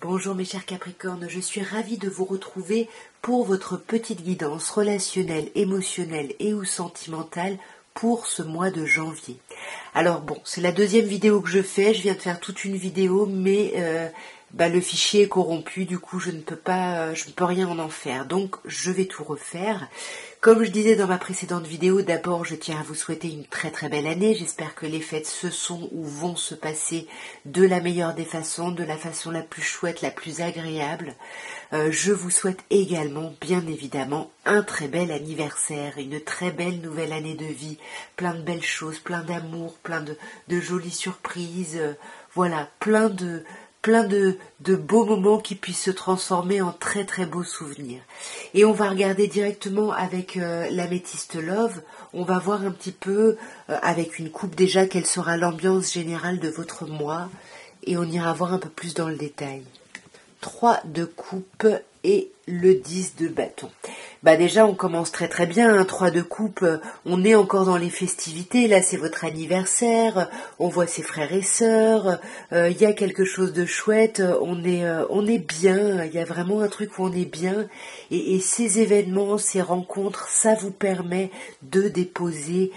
Bonjour mes chers Capricornes, je suis ravie de vous retrouver pour votre petite guidance relationnelle, émotionnelle et ou sentimentale pour ce mois de janvier. Alors bon, c'est la deuxième vidéo que je fais, je viens de faire toute une vidéo, mais le fichier est corrompu, du coup je ne peux rien en faire, donc je vais tout refaire. Comme je disais dans ma précédente vidéo, d'abord je tiens à vous souhaiter une très très belle année. J'espère que les fêtes se sont ou vont se passer de la meilleure des façons, de la façon la plus chouette, la plus agréable. Je vous souhaite également, bien évidemment, un très bel anniversaire, une très belle nouvelle année de vie, plein de belles choses, plein d'amour, plein de jolies surprises, voilà, plein de beaux moments qui puissent se transformer en très très beaux souvenirs. Et on va regarder directement avec l'améthyste Love, on va voir un petit peu avec une coupe déjà quelle sera l'ambiance générale de votre mois et on ira voir un peu plus dans le détail. 3 de coupe et le 10 de bâton. Déjà on commence très très bien, 3 de coupe, on est encore dans les festivités, là c'est votre anniversaire, on voit ses frères et sœurs, il y a quelque chose de chouette, on est bien, il y a vraiment un truc où on est bien, et ces événements, ces rencontres, ça vous permet de déposer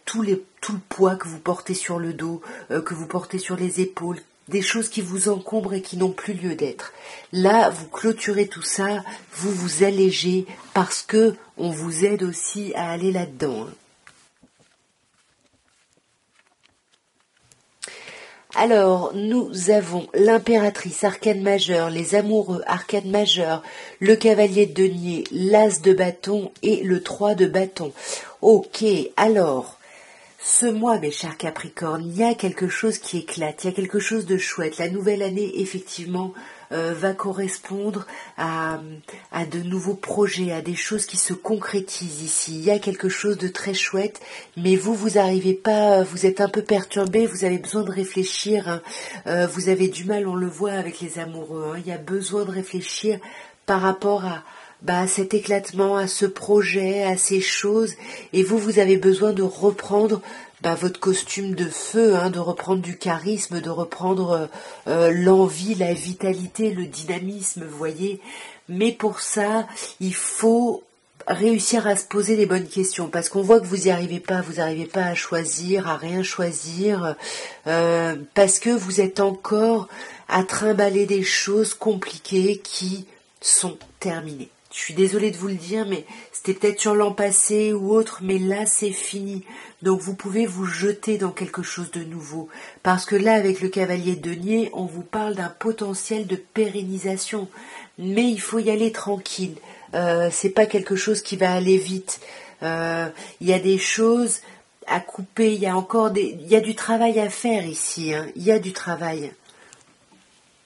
tout le poids que vous portez sur le dos, que vous portez sur les épaules, des choses qui vous encombrent et qui n'ont plus lieu d'être. Là, vous clôturez tout ça, vous vous allégez parce que on vous aide aussi à aller là-dedans. Alors, nous avons l'impératrice, arcane majeur, les amoureux, arcane majeur, le cavalier de denier, l'as de bâton et le 3 de bâton. Ok, alors... Ce mois, mes chers Capricornes, il y a quelque chose qui éclate, il y a quelque chose de chouette. La nouvelle année, effectivement, va correspondre à de nouveaux projets, à des choses qui se concrétisent ici. Il y a quelque chose de très chouette, mais vous arrivez pas, vous êtes un peu perturbé, vous avez besoin de réfléchir. Vous avez du mal, on le voit avec les amoureux. Il y a besoin de réfléchir par rapport à cet éclatement, à ce projet, à ces choses, et vous avez besoin de reprendre votre costume de feu, de reprendre du charisme, de reprendre l'envie, la vitalité, le dynamisme, vous voyez. Mais pour ça, il faut réussir à se poser les bonnes questions, parce qu'on voit que vous n'arrivez pas à choisir, à rien choisir, parce que vous êtes encore à trimballer des choses compliquées qui sont terminées. Je suis désolée de vous le dire, mais c'était peut-être sur l'an passé ou autre, mais là c'est fini. Donc vous pouvez vous jeter dans quelque chose de nouveau. Parce que là, avec le cavalier de denier, on vous parle d'un potentiel de pérennisation. Mais il faut y aller tranquille. C'est pas quelque chose qui va aller vite. Il y a des choses à couper, il y a du travail à faire ici. Il y a du travail.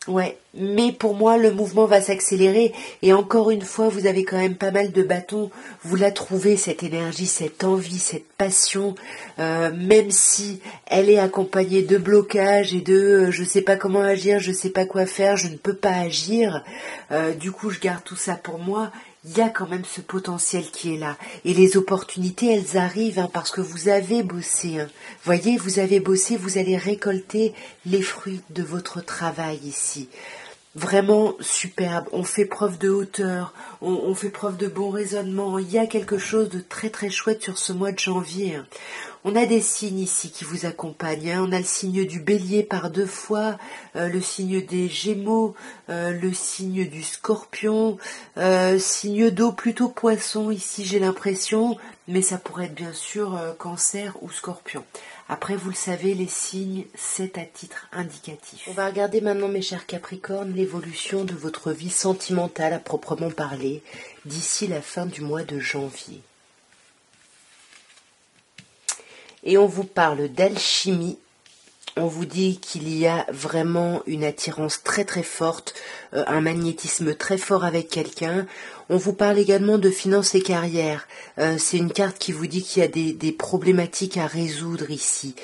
Ouais, mais pour moi, le mouvement va s'accélérer et encore une fois, vous avez quand même pas mal de bâtons. Vous la trouvez, cette énergie, cette envie, cette passion, même si elle est accompagnée de blocages et de je sais pas comment agir, je sais pas quoi faire, je ne peux pas agir. Du coup, je garde tout ça pour moi. Il y a quand même ce potentiel qui est là. Et les opportunités, elles arrivent parce que vous avez bossé. Voyez, vous avez bossé, vous allez récolter les fruits de votre travail ici. Vraiment superbe, on fait preuve de hauteur, on fait preuve de bon raisonnement. Il y a quelque chose de très très chouette sur ce mois de janvier. On a des signes ici qui vous accompagnent. On a le signe du bélier par 2 fois, le signe des gémeaux, le signe du scorpion, signe d'eau plutôt poisson ici j'ai l'impression, mais ça pourrait être bien sûr cancer ou scorpion. Après, vous le savez, les signes, c'est à titre indicatif. On va regarder maintenant, mes chers Capricornes, l'évolution de votre vie sentimentale à proprement parler d'ici la fin du mois de janvier. Et on vous parle d'alchimie. On vous dit qu'il y a vraiment une attirance très très forte, un magnétisme très fort avec quelqu'un. On vous parle également de finances et carrière. C'est une carte qui vous dit qu'il y a des problématiques à résoudre ici,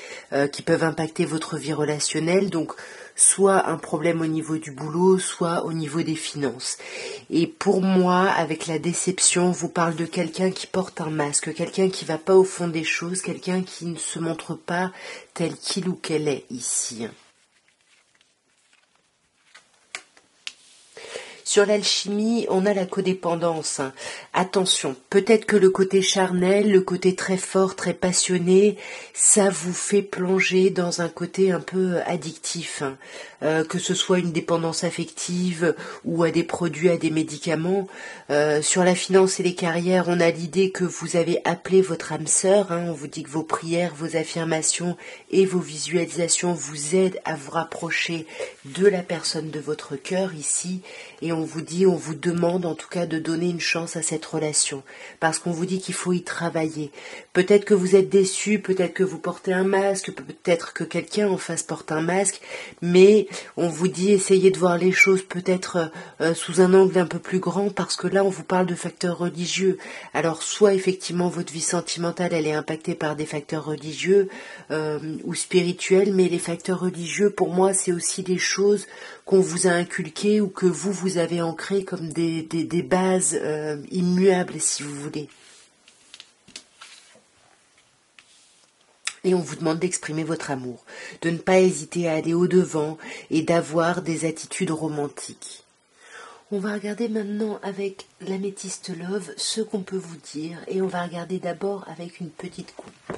qui peuvent impacter votre vie relationnelle. Donc, soit un problème au niveau du boulot, soit au niveau des finances. Et pour moi, avec la déception, on vous parle de quelqu'un qui porte un masque, quelqu'un qui va pas au fond des choses, quelqu'un qui ne se montre pas tel qu'il ou qu'elle est ici. Sur l'alchimie, on a la codépendance. Hein. Attention, peut-être que le côté charnel, le côté très fort, très passionné, ça vous fait plonger dans un côté un peu addictif. Hein. Que ce soit une dépendance affective ou à des produits, à des médicaments. Sur la finance et les carrières, on a l'idée que vous avez appelé votre âme sœur. Hein. On vous dit que vos prières, vos affirmations et vos visualisations vous aident à vous rapprocher de la personne de votre cœur ici. Et on vous demande en tout cas de donner une chance à cette relation. Parce qu'on vous dit qu'il faut y travailler. Peut-être que vous êtes déçu, peut-être que vous portez un masque, peut-être que quelqu'un en face porte un masque, mais on vous dit essayez de voir les choses peut-être sous un angle un peu plus grand, parce que là on vous parle de facteurs religieux. Alors soit effectivement votre vie sentimentale elle est impactée par des facteurs religieux ou spirituels, mais les facteurs religieux pour moi c'est aussi des choses qu'on vous a inculquées ou que vous avez ancrées comme des bases immuables si vous voulez. Et on vous demande d'exprimer votre amour, de ne pas hésiter à aller au-devant et d'avoir des attitudes romantiques. On va regarder maintenant avec l'améthyste love ce qu'on peut vous dire et on va regarder d'abord avec une petite coupe.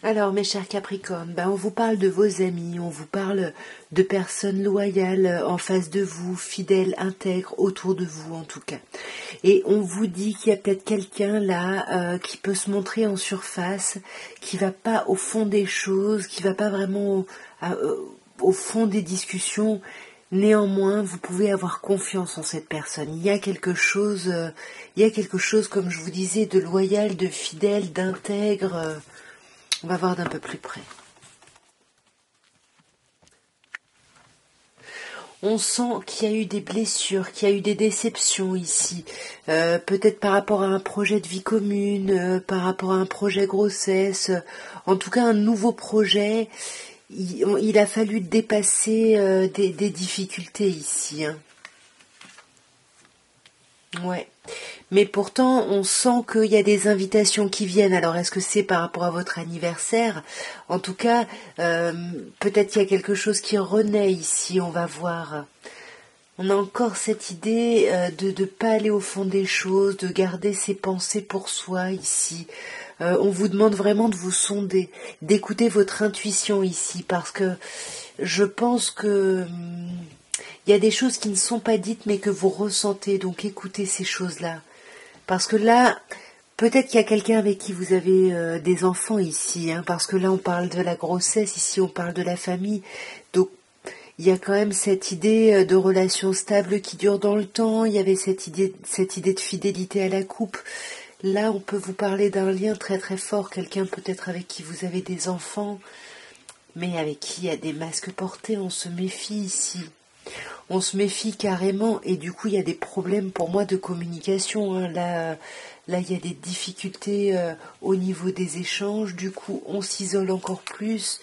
Alors mes chers Capricornes, on vous parle de vos amis, on vous parle de personnes loyales en face de vous, fidèles, intègres, autour de vous en tout cas. Et on vous dit qu'il y a peut-être quelqu'un là qui peut se montrer en surface, qui va pas au fond des choses, qui va pas vraiment au fond des discussions. Néanmoins, vous pouvez avoir confiance en cette personne. Il y a quelque chose, comme je vous disais, de loyal, de fidèle, d'intègre. On va voir d'un peu plus près. On sent qu'il y a eu des blessures, qu'il y a eu des déceptions ici. Peut-être par rapport à un projet de vie commune, par rapport à un projet grossesse. En tout cas, un nouveau projet. Il a fallu dépasser des difficultés ici. Hein. Ouais. Mais pourtant, on sent qu'il y a des invitations qui viennent. Alors, est-ce que c'est par rapport à votre anniversaire? En tout cas, peut-être qu'il y a quelque chose qui renaît ici, on va voir. On a encore cette idée de ne pas aller au fond des choses, de garder ses pensées pour soi ici. On vous demande vraiment de vous sonder, d'écouter votre intuition ici, parce que je pense que... il y a des choses qui ne sont pas dites mais que vous ressentez, donc écoutez ces choses-là. Parce que là, peut-être qu'il y a quelqu'un avec qui vous avez des enfants ici, hein, parce que là on parle de la grossesse, ici on parle de la famille, donc il y a quand même cette idée de relation stable qui dure dans le temps, il y avait cette idée de fidélité à la coupe. Là on peut vous parler d'un lien très très fort, quelqu'un peut-être avec qui vous avez des enfants, mais avec qui il y a des masques portés, on se méfie ici. On se méfie carrément et du coup il y a des problèmes pour moi de communication. Hein. Là il y a des difficultés au niveau des échanges, du coup on s'isole encore plus,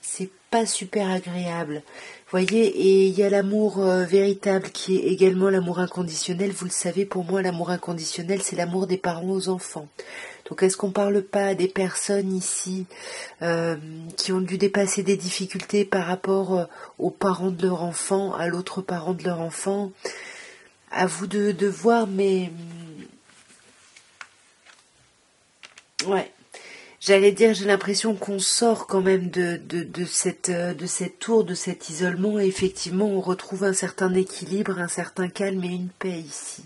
c'est pas super agréable. Vous voyez, et il y a l'amour véritable qui est également l'amour inconditionnel. Vous le savez, pour moi l'amour inconditionnel c'est l'amour des parents aux enfants. Donc est-ce qu'on parle pas des personnes ici qui ont dû dépasser des difficultés par rapport aux parents de leur enfant, à l'autre parent de leur enfant? À vous de voir, mais... ouais. J'allais dire, j'ai l'impression qu'on sort quand même de cette tour, de cet isolement, et effectivement on retrouve un certain équilibre, un certain calme et une paix ici.